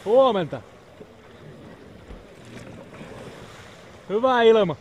Huomenta. Hyvä ilma.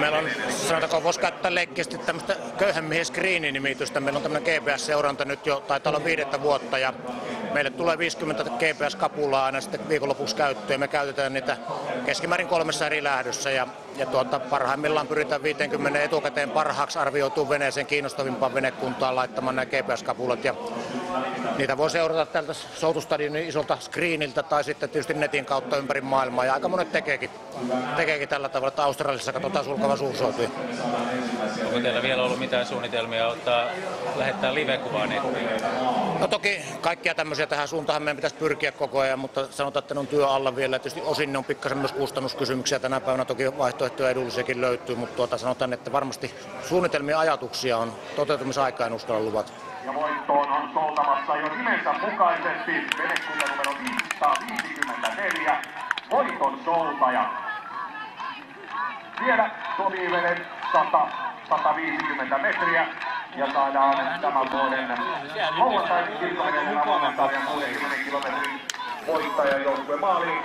Meillä on, sanotaanko, voisi käyttää leikkiästi tämmöistä köyhän miehen screeninimitystä. Meillä on tämmöinen GPS-seuranta nyt jo, taitaa olla 5. vuotta, ja meille tulee 50 GPS-kapulaa aina sitten viikonlopuksi käyttöön. Me käytetään niitä keskimäärin 3 eri lähdössä, ja parhaimmillaan pyritään 50 etukäteen parhaaksi arvioituun veneeseen kiinnostavimpaan venekuntaan laittamaan nämä GPS-kapulat. Ja niitä voi seurata tältä Soutustadionin isolta screeniltä tai sitten tietysti netin kautta ympäri maailmaa. Ja aika monet tekeekin tällä tavalla, että Australiassa katsotaan sulkava suursoutuja. Onko teillä vielä ollut mitään suunnitelmia lähettää live-kuvaa nettiin? No toki kaikkia tämmöisiä tähän suuntaan meidän pitäisi pyrkiä koko ajan, mutta sanotaan, että ne on työ alla vielä. Tietysti osin ne on pikkasen myös kustannuskysymyksiä tänä päivänä, toki vaihtoehtoja edullisiakin löytyy, mutta sanotaan, että varmasti suunnitelmia ja ajatuksia on toteutumisaikaan uskalla luvata. Ja voittoon on soutamassa jo nimensä mukaisesti venekunta numero 554, voiton soutaja. Vielä tuo viimeinen 100-150 metriä ja saadaan tämän vuoden lauantain kirkkoveneen avaamantarian 60 kilometrin voittajajoukkue maaliin.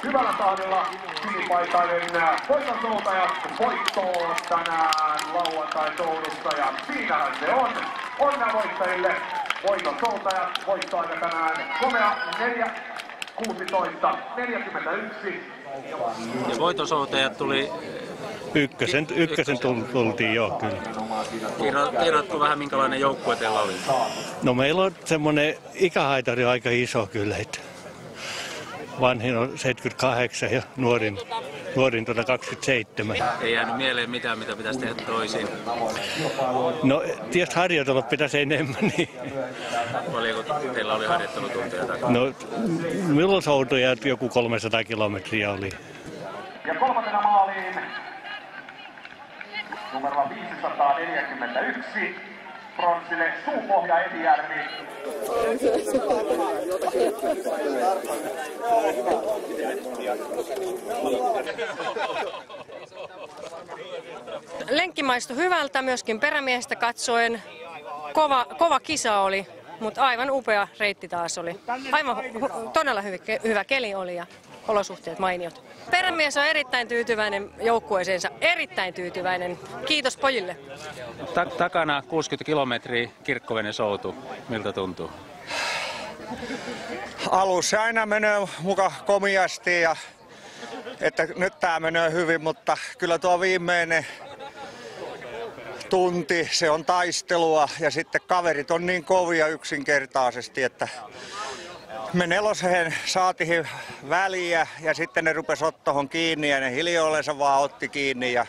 Hyvällä tahdilla sinipaitainen voiton soutaja voittoon tänään lauantain soudussa ja siinähän se on. Onnea voittajille, voiton soutaja, voittoaika tänään komea 4.16.41. Ja voiton soutajat tuli... Ykkösen tultiin jo kyllä. Tiedätkö vähän minkälainen joukkue teillä oli? No meillä on semmoinen ikähaitari aika iso kyllä, että vanhin on 78 ja nuorin 27. Ei jäänyt mieleen mitään, mitä pitäisi tehdä toisin. No tietysti harjoitella pitäisi enemmän. Niin. Paljonko teillä oli harjoittelutunteja takana? No milloin soutuja joku 300 kilometriä oli. Ja kolmantena maaliin numero 541 pronssille Suupohja Etijärvi. Lenkki maistui hyvältä myöskin perämiehestä katsoen. Kova kisa oli, mutta aivan upea reitti taas oli. Aivan todella hyvä keli oli ja olosuhteet mainiot. Perämies on erittäin tyytyväinen joukkueeseensa, erittäin tyytyväinen. Kiitos pojille. Takana 60 kilometriä kirkkovene soutu. Miltä tuntuu? Alussa aina menee muka komiasti ja että nyt tää menee hyvin, mutta kyllä tuo viimeinen tunti, se on taistelua ja sitten kaverit on niin kovia yksinkertaisesti, että me 4 saatiin väliä ja sitten ne rupesi ottohon kiinni ja ne hiljoillensa vaan otti kiinni ja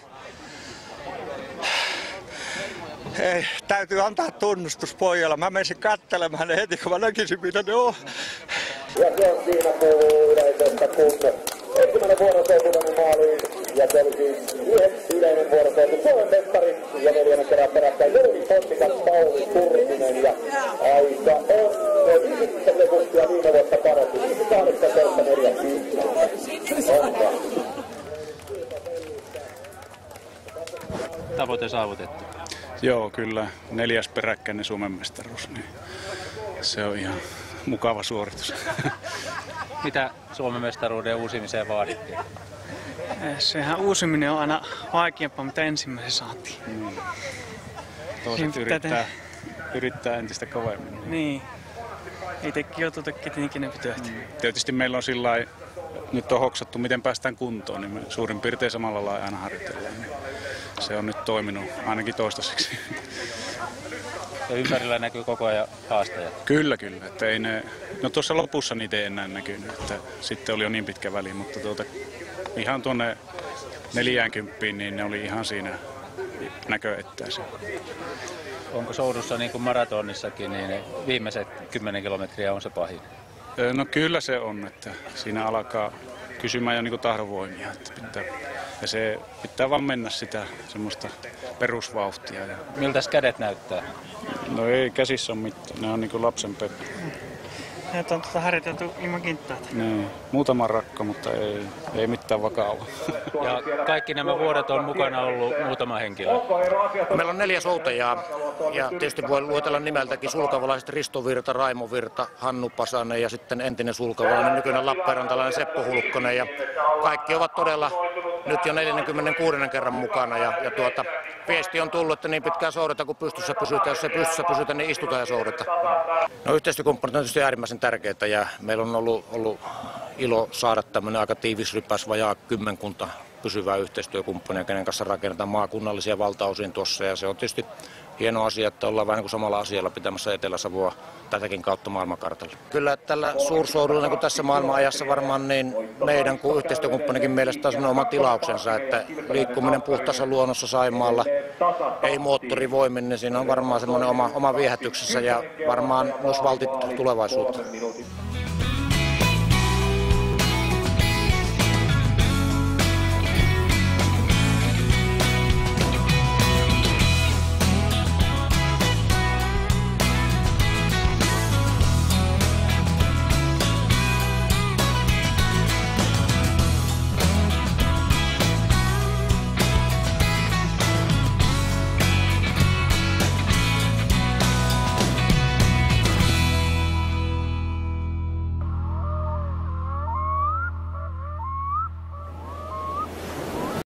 ei, täytyy antaa tunnustus pojalla. Mä menisin katselemaan ne heti, kun mä näkisin mitä ne on. Ja se on siinä kuuluu yleisestä, kun ensimmäinen vuorosoutuvainen maaliin ja se olisi yleinen vuorosoutu Suomen mestari ja 4. kerran perättäin Jouni Pontikas, Pauli Turminen ja aika on 50 sekuntia viime vuotta parempi, 5.18.40. Tavoite saavutettu. Joo, kyllä. 4. peräkkäinen Suomen mestaruus, niin se on ihan mukava suoritus. Mitä Suomen mestaruuden uusimiseen vaadittiin? Sehän uusiminen on aina vaikeampaa, mitä ensimmäisen saatiin. Toiset yrittää entistä kovemmin. Niin. Itsekin joutuu tekemään ikinä töitä. Tietysti meillä on sillai, nyt on hoksattu, miten päästään kuntoon, niin me suurin piirtein samalla lailla aina harjoitellaan. Niin se on nyt toiminut ainakin toistaiseksi. Ja ympärillä näkyy koko ajan haastajat. Kyllä. Että ei ne, no tuossa lopussa niitä ei enää näkynyt, että sitten oli jo niin pitkä väli, mutta ihan tuonne 40 niin ne oli ihan siinä näköettäisiä. Onko soudussa niin kuin maratonissakin, niin viimeiset 10 kilometriä on se pahin? No kyllä se on, että siinä alkaa kysymään jo niin kuin tahdonvoimia. Ja se pitää vaan mennä sitä semmoista perusvauhtia. Miltäs kädet näyttää? No ei käsissä ole mitään, ne on niin kuin lapsen peppu. Näitä on harjoiteltu ilman kinttaita. Niin, muutama rakka, mutta ei mitään vakavaa. Ja kaikki nämä vuodet on mukana ollut muutama henkilö. Meillä on 4 soutajaa ja tietysti voi luetella nimeltäkin sulkavalaiset Risto Virta, Raimo Virta, Hannu Pasanen ja sitten entinen sulkavalainen, nykyinen lappeenrantalainen Seppo Hulkkonen. Ja kaikki ovat todella nyt jo 46. kerran mukana ja viesti on tullut, että niin pitkään soudata kuin pystyssä pysytään. Jos ei pystyssä pysytä, niin istutaan ja soudata. No yhteistyökumppanit on tietysti äärimmäisen tärkeitä ja meillä on ollut ilo saada tämmöinen aika tiivis rypäs vajaa 10 pysyvää yhteistyökumppania, kenen kanssa rakennetaan maakunnallisia valtaosin tuossa. Ja se on tietysti hieno asia, että ollaan vähän niin kuin samalla asialla pitämässä Etelä-Savoa tätäkin kautta maailmankartalla. Kyllä tällä suursoudulla, niin kuin tässä maailmanajassa varmaan niin meidän kuin yhteistyökumppanikin mielestä on oma tilauksensa, että liikkuminen puhtaassa luonnossa Saimaalla, ei moottorivoimin, niin siinä on varmaan semmoinen oma viehätyksensä ja varmaan myös valtit tulevaisuutta.